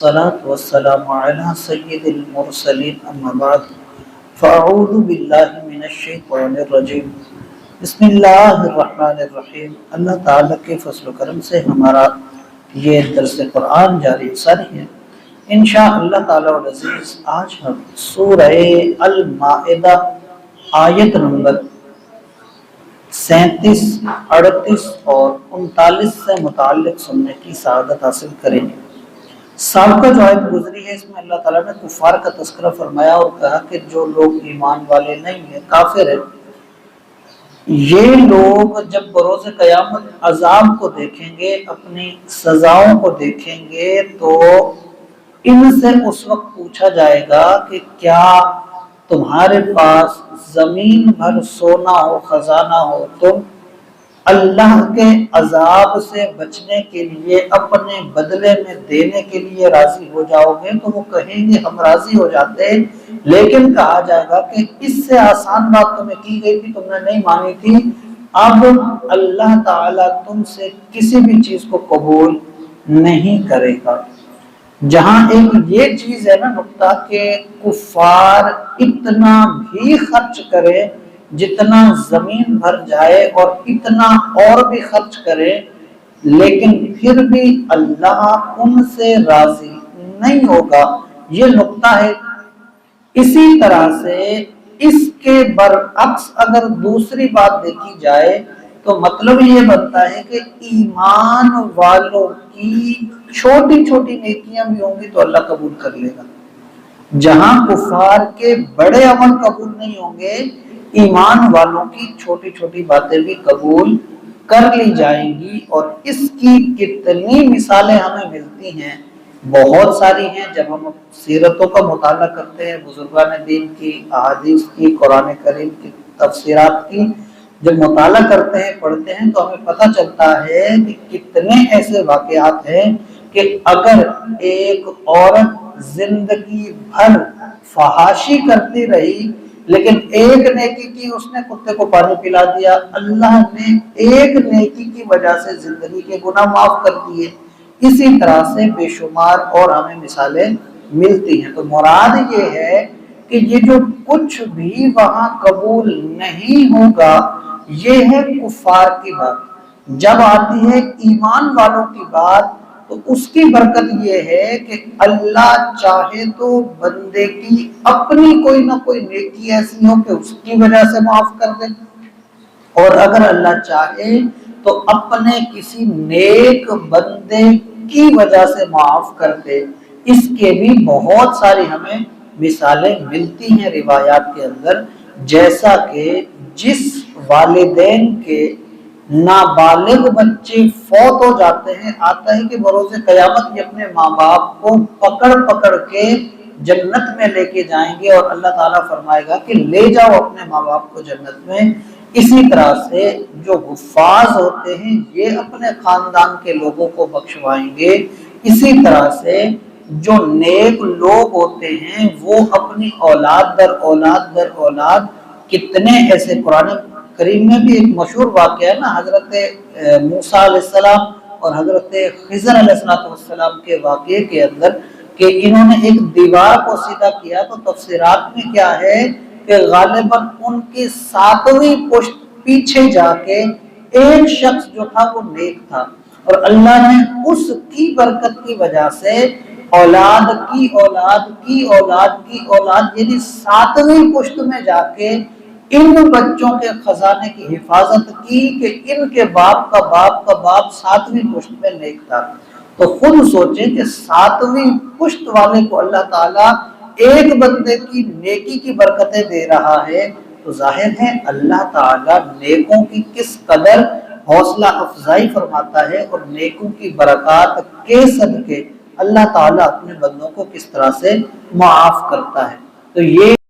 الصلاة والسلام على سید المرسلین اما بعد فاعوذ باللہ من الشیطان الرجیم بسم اللہ الرحمن الرحیم۔ اللہ تعالیٰ کے فضل و کرم سے ہمارا یہ درس قرآن جاری ساری ہے انشاءاللہ تعالیٰ العزیز۔ آج ہم سورہ المائدہ آیت نمبر 37، 38 اور 39 سے متعلق سننے کی سعادت حاصل کریں گے۔ سابقہ جو آیت گزری ہے اس میں اللہ تعالیٰ نے کفار کا تذکرہ فرمایا اور کہا کہ جو لوگ ایمان والے نہیں ہیں، کافر ہیں، یہ لوگ جب بروز قیامت عذاب کو دیکھیں گے، اپنی سزاؤں کو دیکھیں گے، تو ان سے اس وقت پوچھا جائے گا کہ کیا تمہارے پاس زمین بھر سونا ہو، خزانہ ہو، تم اللہ کے عذاب سے بچنے کے لیے، اپنے بدلے میں دینے کے لیے راضی ہو جاؤ گے؟ تو وہ کہیں گے ہم راضی ہو جاتے ہیں، لیکن کہا جائے گا کہ اس سے آسان بات تمہیں کی گئی تھی، تم نے نہیں مانی تھی، اب اللہ تعالیٰ تم سے کسی بھی چیز کو قبول نہیں کرے گا۔ جہاں ایک یہ چیز ہے نا نقطہ کہ کفار اتنا بھی خرچ کرے جتنا زمین بھر جائے اور اتنا اور بھی خرچ کرے، لیکن پھر بھی اللہ ان سے راضی نہیں ہوگا، یہ نقطہ ہے۔ اسی طرح سے اس کے برعکس اگر دوسری بات دیکھی جائے تو مطلب یہ بنتا ہے کہ ایمان والوں کی چھوٹی چھوٹی نیکیاں بھی ہوں گی تو اللہ قبول کر لے گا۔ جہاں کفار کے بڑے عمل قبول نہیں ہوں گے، ایمان والوں کی چھوٹی چھوٹی باتیں بھی قبول کر لی جائیں گی۔ اور اس کی کتنی مثالیں ہمیں ملتی ہیں، بہت ساری ہیں۔ جب ہم سیرتوں کا مطالعہ کرتے ہیں، بزرگان دین کی احادیث کی، قرآن کریم کی تفسیرات کی جب مطالعہ کرتے ہیں، پڑھتے ہیں، تو ہمیں پتہ چلتا ہے کہ کتنے ایسے واقعات ہیں کہ اگر ایک عورت زندگی بھر فحاشی کرتی رہی لیکن ایک نیکی کی، اس نے کتے کو پانی پلا دیا، اللہ نے ایک نیکی کی وجہ سے زندگی کے گناہ معاف کر دیے۔ اسی طرح سے بے شمار اور ہمیں مثالیں ملتی ہیں۔ تو مراد یہ ہے کہ یہ جو کچھ بھی وہاں قبول نہیں ہوگا، یہ ہے کفار کی بات۔ جب آتی ہے ایمان والوں کی بات تو اس کی برکت یہ ہے کہ اللہ چاہے تو بندے کی اپنی کوئی نہ کوئی نیکی ایسی ہو کہ اس کی وجہ سے معاف کر دے، اور اگر اللہ چاہے تو اپنے کسی نیک بندے کی وجہ سے معاف کر دے۔ اس کے بھی بہت ساری ہمیں مثالیں ملتی ہیں روایات کے اندر، جیسا کہ جس والدین کے نابالغ بچے فوت ہو جاتے ہیں، آتا ہے کہ بروز قیامت یہ اپنے ماں باپ کو پکڑ پکڑ کے جنت میں لے کے جائیں گے، اور اللہ تعالیٰ فرمائے گا کہ لے جاؤ اپنے ماں باپ کو جنت میں۔ اسی طرح سے جو حفاظ ہوتے ہیں یہ اپنے خاندان کے لوگوں کو بخشوائیں گے۔ اسی طرح سے جو نیک لوگ ہوتے ہیں وہ اپنی اولاد در اولاد در اولاد، کتنے ایسے قرآن کریم میں بھی ایک مشہور واقعہ ہے نا، حضرت موسیٰ علیہ السلام اور حضرت خضر علیہ السلام کے واقعے کے اندر کہ انہوں نے ایک دیوار کو سیدھا کیا، تو تفسیرات میں کیا ہے کہ غالباً ان کی 7ویں پشت پیچھے جا کے ایک شخص جو تھا وہ نیک تھا، اور اللہ نے اس کی برکت کی وجہ سے اولاد کی اولاد کی اولاد کی اولاد، یعنی 7ویں پشت میں جا کے ان بچوں کے خزانے کی حفاظت کی کہ ان کے باپ کا باپ کا باپ 7ویں پشت میں نیک تھا۔ تو خود سوچیں کہ 7ویں پشت والے کو اللہ تعالیٰ ایک بندے کی نیکی کی برکتیں دے رہا ہے، تو ظاہر ہے اللہ تعالیٰ نیکوں کی کس قدر حوصلہ افزائی فرماتا ہے، اور نیکوں کی برکات کے صدقے اللہ تعالیٰ اپنے بندوں کو کس طرح سے معاف کرتا ہے۔ تو یہ